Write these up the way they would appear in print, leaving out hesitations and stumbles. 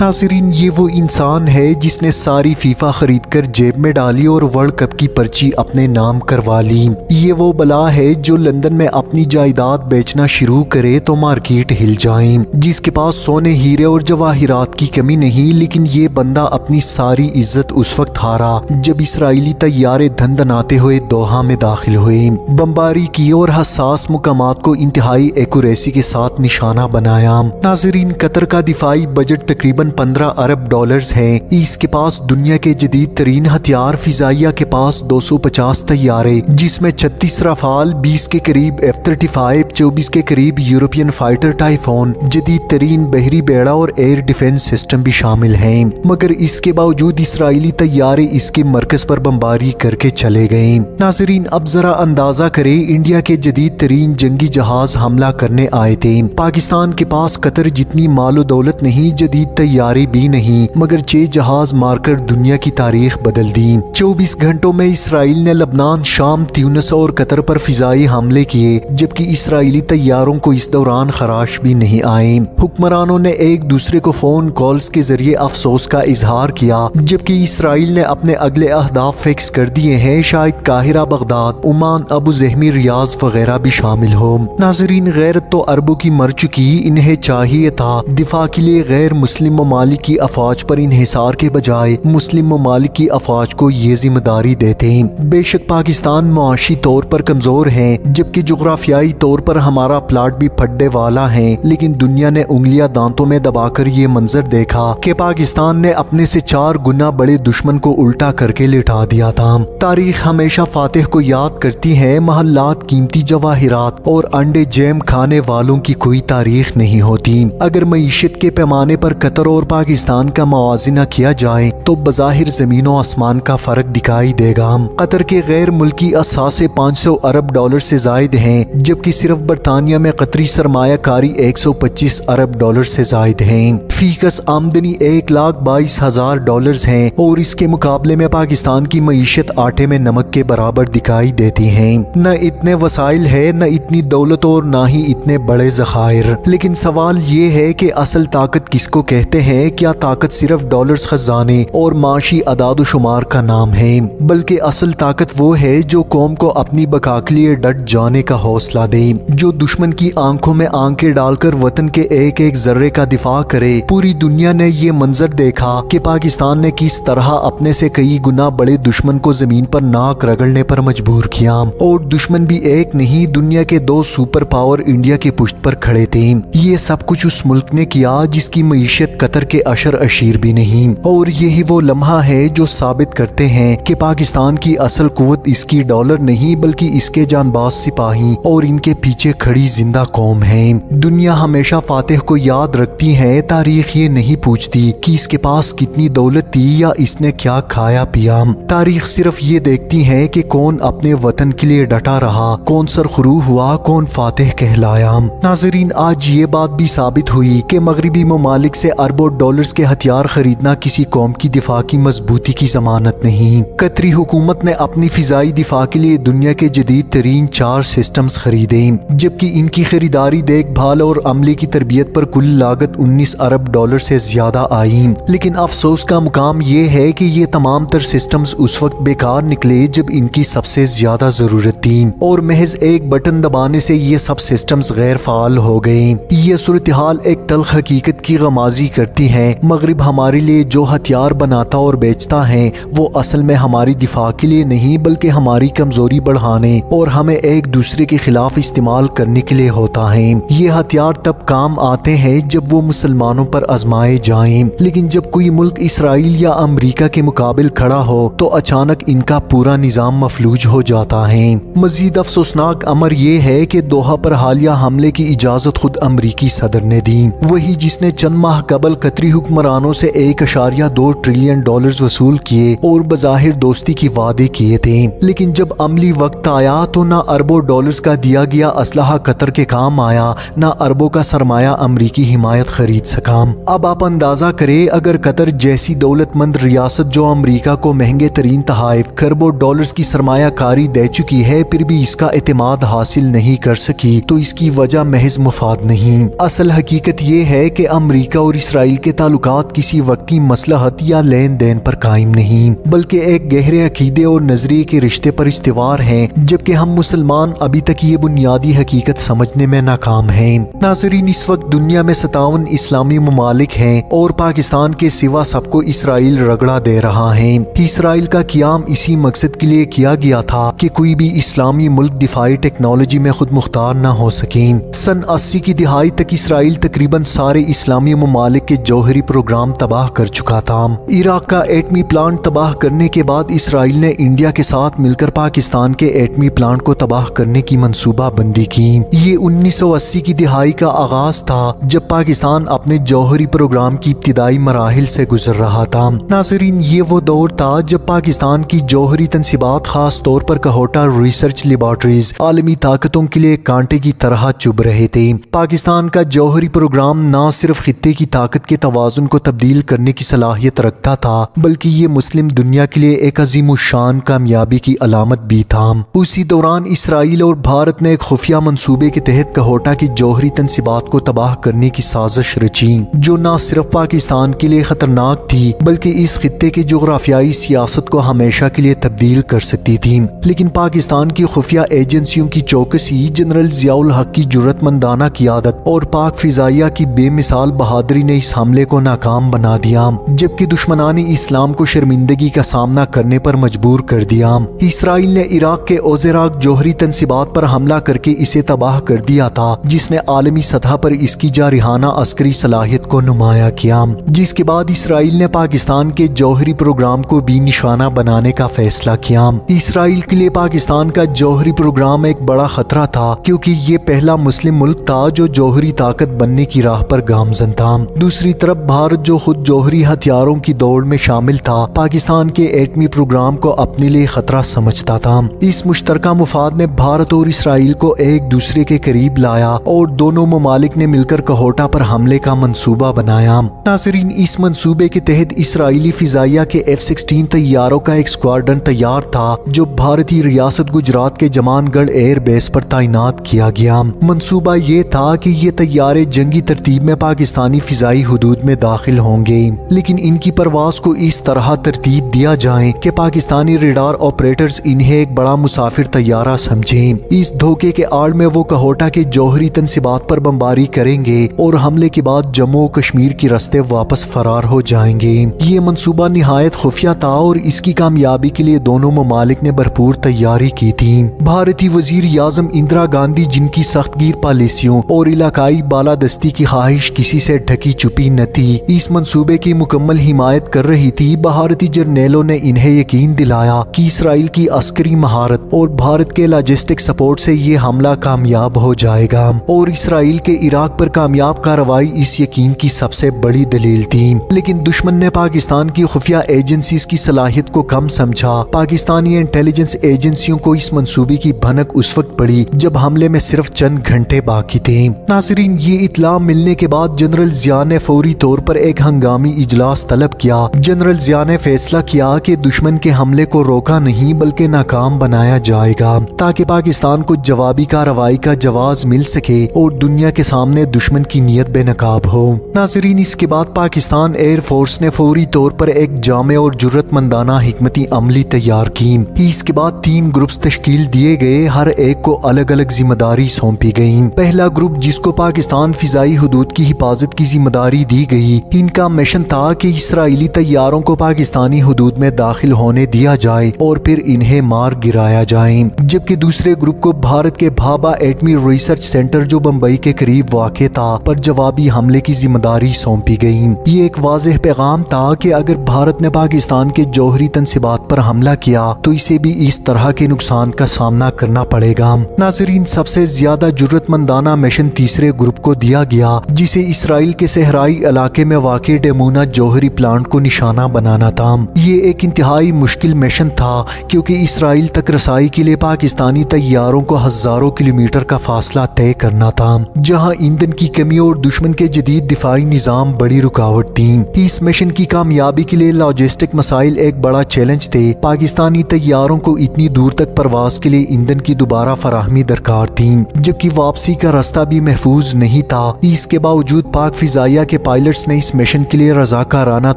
नाज़रीन, ये वो इंसान है जिसने सारी फीफा खरीद कर जेब में डाली और वर्ल्ड कप की पर्ची अपने नाम करवा ली। ये वो बला है जो लंदन में अपनी जायदाद बेचना शुरू करे तो मार्केट हिल जाए, जिसके पास सोने हीरे और जवाहिरात की कमी नहीं, लेकिन ये बंदा अपनी सारी इज्जत उस वक्त हारा जब इसराइली तैयारे धंधनाते हुए दोहा में दाखिल हुए, बमबारी की और हसास मुकामात को इंतहाई एक्यूरेसी के साथ निशाना बनाया। नाज़रीन, कतर का दिफाई बजट तकरीबन 15 अरब डॉलर्स है। इसके पास दुनिया के जदीद तरीन हथियार, फिजाइया के पास 250 तैयारे, जिसमें 36 रफाल, 20 के करीब F-35, 24 के करीब यूरोपियन फाइटर टाइफोन, जदीद तरीन बहरी बेड़ा और एयर डिफेंस सिस्टम भी शामिल हैं। मगर इसके बावजूद इसराइली तैयारे इसके मरकज पर बमबारी करके चले गए। नाज़रीन, अब जरा अंदाजा करें, इंडिया के जदीद तरीन जंगी जहाज हमला करने आए थे। पाकिस्तान के पास कतर जितनी मालो दौलत नहीं, जदीद तैयारी भी नहीं, मगर 6 जहाज मारकर दुनिया की तारीख बदल दी। 24 घंटों में इसराइल ने लबनान, शाम, ट्यूनिस और कतर पर फिजाई हमले किए, जबकि इसराइली तैयारों को इस दौरान खराश भी नहीं आए। हुक्मरानों ने एक दूसरे को फोन कॉल्स के जरिए अफसोस का इजहार किया, जबकि इसराइल ने अपने अगले अहदाफ फिक्स कर दिए हैं, शायद काहिरा, बगदाद, ओमान, अबू ज़हमी, रियाज वगैरह भी शामिल हो। नाज़रीन, गैरत तो अरबों की मर चुकी, इन्हें चाहिए था दिफा के लिए गैर मुस्लिम ममालिक की अफवाज पर इन्हिसार के बजाय मुस्लिम ममालिक की अफवाज को ये जिम्मेदारी देते। बेशक पाकिस्तान मुआशी तौर पर कमजोर है, जबकि जुग्राफियाई तौर पर हमारा प्लाट भी फटने वाला है, लेकिन दुनिया ने उंगलियां दांतों में दबाकर ये मंजर देखा कि पाकिस्तान ने अपने से 4 गुना बड़े दुश्मन को उल्टा करके लिटा दिया था। तारीख हमेशा फातिह को याद करती है, महल्लात, कीमती जवाहिरात और अंडे जैम खाने वालों की कोई तारीख नहीं होती। अगर मईशत के पैमाने पर कतर और पाकिस्तान का मवाजना किया जाए तो बज़ाहिर ज़मीन और आसमान का फ़र्क दिखाई देगा। कतर के गैर मुल्की असासे 500 अरब डॉलर से जायद हैं, जबकि सिर्फ बरतानिया में कतरी सरमायाकारी 125 अरब डॉलर से जायद हैं। फीकस आमदनी 1,22,000 डॉलर है और इसके मुकाबले में पाकिस्तान की मईशत आटे में नमक के बराबर दिखाई देती है। न इतने वसाइल है, न इतनी दौलत और न ही इतने बड़े ज़खायर। लेकिन सवाल ये है कि असल ताकत किसको कहते हैं? क्या ताकत सिर्फ डॉलर्स, खजाने और माशी अदाद शुमार का नाम है? बल्कि असल ताकत वो है जो कौम को अपनी बका के लिए डट जाने का हौसला दे, जो दुश्मन की आंखों में आंखें डालकर वतन के एक एक जर्रे का दिफा करे। पूरी दुनिया ने ये मंजर देखा कि पाकिस्तान ने किस तरह अपने से कई गुना बड़े दुश्मन को जमीन पर नाक रगड़ने पर मजबूर किया, और दुश्मन भी एक नहीं, दुनिया के 2 सुपर पावर इंडिया के पुश्त पर खड़े थे। ये सब कुछ उस मुल्क ने किया जिसकी मईशत कतर के अशर अशीर भी नहीं। और यही वो लम्हा है जो साबित करते हैं कि पाकिस्तान की असल कुव्वत इसकी डॉलर नहीं, बल्कि इसके जानबाज सिपाही और इनके पीछे खड़ी जिंदा कौम है। दुनिया हमेशा फातिह को याद रखती है, तारीख ये नहीं पूछती कि इसके पास कितनी दौलत थी या इसने क्या खाया पिया। तारीख सिर्फ ये देखती है कि कौन अपने वतन के लिए डटा रहा, कौन सरखरू हुआ, कौन फातिह कहलाया। नाज़रीन, आज ये बात भी साबित हुई कि मगरबी ममालिक से अरबों डॉलर्स के हथियार खरीदना किसी कौम की दिफा की मजबूती की जमानत नहीं। कतरी हुकूमत ने अपनी फिजाई दिफा के लिए दुनिया के जदीद तरीन 4 सिस्टम्स खरीदे, जबकि इनकी खरीदारी, देखभाल और अमले की तरबियत पर कुल लागत 19 अरब डॉलर से ज्यादा आई। लेकिन अफसोस का मुकाम ये है कि ये तमाम तर सिस्टम्स उस वक्त बेकार निकले जब इनकी सबसे ज्यादा जरूरत थी, और महज एक बटन दबाने से ये सब सिस्टम्स गैर फाल हो गए। ये सूरत हाल एक तल्ख हकीकत की गमाजी करती है। मगरिब हमारे लिए जो हथियार बनाता और बेचता है वो असल में हमारी दिफा के लिए नहीं, बल्कि हमारी कमजोरी बढ़ाने और हमें एक दूसरे के खिलाफ इस्तेमाल करने के लिए होता है। ये हथियार तब काम आते हैं जब वो मुसलमानों पर आजमाए जाएं, लेकिन जब कोई मुल्क इसराइल या अमरीका के मुकाबिल खड़ा हो तो अचानक इनका पूरा निजाम मफलूज हो जाता है। मजीद अफसोसनाक अमर ये है कि दोहा पर हालिया हमले की इजाजत खुद अमरीकी सदर ने दी, वही जिसने चंद माह कबल कतरी हुक्मरानों से 1.2 ट्रिलियन डॉलर वसूल किए और बज़ाहिर दोस्ती की वादे किए थे। लेकिन जब अमली वक्त आया तो ना अरबों डॉलर्स का दिया गया असलहा कतर के काम आया, ना अरबों का सरमाया अमरीकी हिमायत खरीद सका। अब आप अंदाजा करें, अगर कतर जैसी दौलतमंद रियासत जो अमरीका को महंगे तरीन तहाइफ खरबों डॉलर्स की सरमायाकारी दे चुकी है, फिर भी इसका एतमाद हासिल नहीं कर सकी, तो इसकी वजह महज मुफाद नहीं। असल हकीकत ये है कि अमरीका और इसराइल इसराइल के ताल्लुकात किसी वक्ती मसलहत या लेन देन पर कायम नहीं, बल्कि एक गहरे अकीदे और नजरिए के रिश्ते पर इस्तिवार हैं, जबकि हम मुसलमान अभी तक ये बुनियादी हकीकत समझने में नाकाम हैं। नाज़रीन, इस वक्त दुनिया में 57 इस्लामी ममालिक हैं और पाकिस्तान के सिवा सबको इसराइल रगड़ा दे रहा है। इसराइल का क़याम इसी मकसद के लिए किया गया था कि कोई भी इस्लामी मुल्क दिफाई टेक्नोलॉजी में खुद मुख्तार न हो सके। सन 80 की दिहाई तक इसराइल तकरीबन सारे इस्लामी ममालिक के जौहरी प्रोग्राम तबाह कर चुका था। इराक का एटमी प्लांट तबाह करने के बाद इसराइल ने इंडिया के साथ मिलकर पाकिस्तान के एटमी प्लांट को तबाह करने की मंसूबा बंदी की। ये 1980 की दिहाई का आगाज था जब पाकिस्तान अपने जौहरी प्रोग्राम की इब्तिदाई मराहिल से गुजर रहा था। नाज़रीन, ये वो दौर था जब पाकिस्तान की जौहरी तनसीबात, खास तौर पर कहोटा रिसर्च लेबॉर्ट्रीज, आलमी ताकतों के लिए कांटे की तरह चुभ रहे थे। पाकिस्तान का जौहरी प्रोग्राम न सिर्फ खित्ते की ताकत के तवाजुन को तब्दील करने की सलाहियत रखता था, बल्कि ये मुस्लिम दुनिया के लिए एक अजीम शान कामयाबी की अलामत भी था। उसी दौरान इसराइल और भारत ने एक खुफिया मंसूबे के तहत कहोटा की जौहरी तनसीबात को तबाह करने की साजिश रची, जो न सिर्फ पाकिस्तान के लिए खतरनाक थी, बल्कि इस खित्ते की जोग्राफियाई सियासत को हमेशा के लिए तब्दील कर सकती थी। लेकिन पाकिस्तान की खुफिया एजेंसियों की चौकसी, जनरल जियाउल हक की जुर्रतमंदाना क़ियादत और पाक फिजाइया की बेमिसाल बहादुरी ने इस हमले को नाकाम बना दिया, जबकि दुश्मनानी इस्लाम को शर्मिंदगी का सामना करने पर मजबूर कर दिया। इसराइल ने इराक के ओज़ेराक जौहरी तनसीबात पर हमला करके इसे तबाह कर दिया था, जिसने आलमी सतह पर इसकी जारिहाना अस्करी सलाहियत को नुमाया किया। जिसके बाद इसराइल ने पाकिस्तान के जौहरी प्रोग्राम को भी निशाना बनाने का फैसला किया। इसराइल के लिए पाकिस्तान का जौहरी प्रोग्राम एक बड़ा खतरा था, क्योंकि ये पहला मुस्लिम मुल्क था जो जौहरी ताकत बनने की राह पर गामजन था। दूसरी तरफ भारत, जो खुद जौहरी हथियारों की दौड़ में शामिल था, पाकिस्तान के एटमी प्रोग्राम को अपने लिए खतरा समझता था। इस मुश्तरका मुफाद ने भारत और इसराइल को एक दूसरे के करीब लाया और दोनों ममालिक ने मिलकर कहोटा पर हमले का मंसूबा बनाया। नाज़रीन, इस मंसूबे के तहत इसराइली फिजाइया के F-16 तैयारों का एक स्क्वाड्रन तैयार था, जो भारतीय रियासत गुजरात के जमानगढ़ एयर बेस पर तैनात किया गया। मंसूबा ये था कि ये तैयारे जंगी तरतीब में पाकिस्तानी फिजाई हुदूद में दाखिल होंगे, लेकिन इनकी परवाज को इस तरह तरतीब दिया जाए कि पाकिस्तानी रेडार ऑपरेटर्स इन्हें एक बड़ा मुसाफिर तैयारा समझें। इस धोखे के आड़ में वो कहोटा के जौहरी तनसीबात पर बमबारी करेंगे और हमले के बाद जम्मू और कश्मीर की रास्ते वापस फरार हो जाएंगे। ये मंसूबा निहायत खुफिया था और इसकी कामयाबी के लिए दोनों ममालिक ने भरपूर तैयारी की थी। भारतीय वजीर आज़म इंदिरा गांधी, जिनकी सख्तगीर पॉलिसियों और इलाकाई बालादस्ती की ख्वाहिश किसी से ढकी छुपी न थी, इस मंसूबे की मुकम्मल हिमायत कर रही थी। भारतीय जर्नेलों ने इन्हें यकीन दिलाया कि इसराइल की अस्करी महारत और भारत के लॉजिस्टिक सपोर्ट से ये हमला कामयाब हो जाएगा, और इसराइल के इराक पर कामयाब कार्रवाई इस यकीन की सबसे बड़ी दलील थी। लेकिन दुश्मन ने पाकिस्तान की खुफिया एजेंसीज की सलाहियत को कम समझा। पाकिस्तानी इंटेलिजेंस एजेंसियों को इस मंसूबे की भनक उस वक्त पड़ी जब हमले में सिर्फ चंद घंटे बाकी थे। नाज़रीन, ये इत्तला मिलने के बाद जनरल जिया ने फौरी तौर पर एक हंगामी इजलास तलब किया। जनरल जिया ने फैसला किया कि दुश्मन के हमले को रोका नहीं बल्कि नाकाम बनाया जाएगा, ताकि पाकिस्तान को जवाबी कार्रवाई का जवाब मिल सके और दुनिया के सामने दुश्मन की नीयत बेनकाब हो। नाज़रीन, इसके बाद पाकिस्तान एयरफोर्स ने फौरी तौर पर एक जामे और जुर्रतमंदाना हिकमती अमली तैयार की। इसके बाद 3 ग्रुप्स तश्कील दिए गए, हर एक को अलग अलग जिम्मेदारी सौंपी गई। पहला ग्रुप, जिसको पाकिस्तान फिजाई हुदूद की हिफाजत की जिम्मेदारी दी गई, इनका मिशन था कि इसराइली तैयारों को पाकिस्तानी हुदूद में दाखिल होने दिया जाए और फिर इन्हें मार गिराया जाए। जबकि दूसरे ग्रुप को भारत के भाभा एटमी रिसर्च सेंटर, जो बम्बई के करीब वाक़ था, पर जवाबी हमले की जिम्मेदारी सौंपी गई। ये एक वाज़ेह पैगाम था कि अगर भारत ने पाकिस्तान के जौहरी तनसीबात पर हमला किया तो इसे भी इस तरह के नुकसान का सामना करना पड़ेगा। नाज़रीन, सबसे ज्यादा जुर्रतमंदाना मिशन तीसरे ग्रुप को दिया गया, जिसे इसराइल के सहराई इलाके में वाक़ डेमोना जौहरी प्लांट को निशाना बनाना था। ये एक इंतहाई मुश्किल मिशन था, क्योंकि इसराइल तक रसाई के लिए पाकिस्तानी तैयारों को हजारों किलोमीटर का फासला तय करना था, जहां ईंधन की कमी और दुश्मन के जदीद दिफाई दिफाई निज़ाम बड़ी रुकावट थी। इस मिशन की कामयाबी के लिए लॉजिस्टिक मसाइल एक बड़ा चैलेंज थे। पाकिस्तानी तैयारों को इतनी दूर तक परवास के लिए ईंधन की दोबारा फराहमी दरकार थी, जबकि वापसी का रास्ता भी महफूज नहीं था। इसके बावजूद पाक फिजाइया के पायलट्स ने इस मिशन के लिए रजाकाराना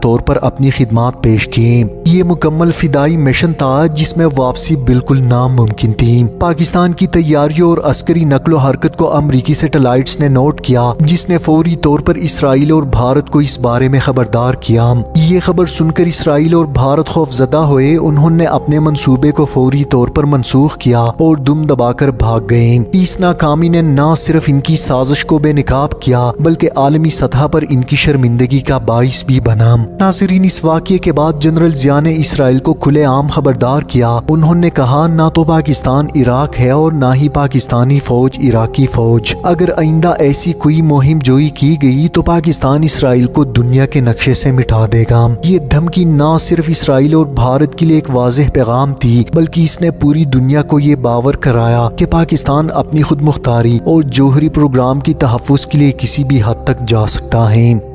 तौर पर अपनी खिदमात पेश की। ये मुकम्मल फिदाई मिशन था जिसमें वापसी बिल्कुल नामुमकिन थी। पाकिस्तान की तैयारियों और अस्करी नकलो हरकत को अमरीकी सैटेलाइट्स ने नोट किया, जिसने फौरी तौर पर इसराइल और भारत को इस बारे में खबरदार किया। ये खबर सुनकर इसराइल और भारत खौफजदा हुए। उन्होंने अपने मंसूबे को फौरी तौर पर मनसूख किया और दुम दबाकर भाग गए। इस नाकामी ने न सिर्फ इनकी साजिश को बेनकाब किया बल्कि आलमी सतह पर इनकी शर्मिंदगी का बाइस भी बना। नाज़रीन, इस वाक़ये के बाद जनरल ज़िया ने इसराइल को खुलेआम खबरदार किया। उन्होंने कहा, ना तो पाकिस्तान इराक है और ना ही पाकिस्तानी फौज इराकी फौज। अगर आइंदा ऐसी कोई मुहिम जोई की गई तो पाकिस्तान इसराइल को दुनिया के नक्शे से मिटा देगा। ये धमकी ना सिर्फ इसराइल और भारत के लिए एक वाज़ेह पैगाम थी, बल्कि इसने पूरी दुनिया को ये बावर कराया कि पाकिस्तान अपनी खुद मुख्तारी और जोहरी प्रोग्राम की तहफ़्फ़ुज़ के लिए किसी भी हद तक जा सकता है।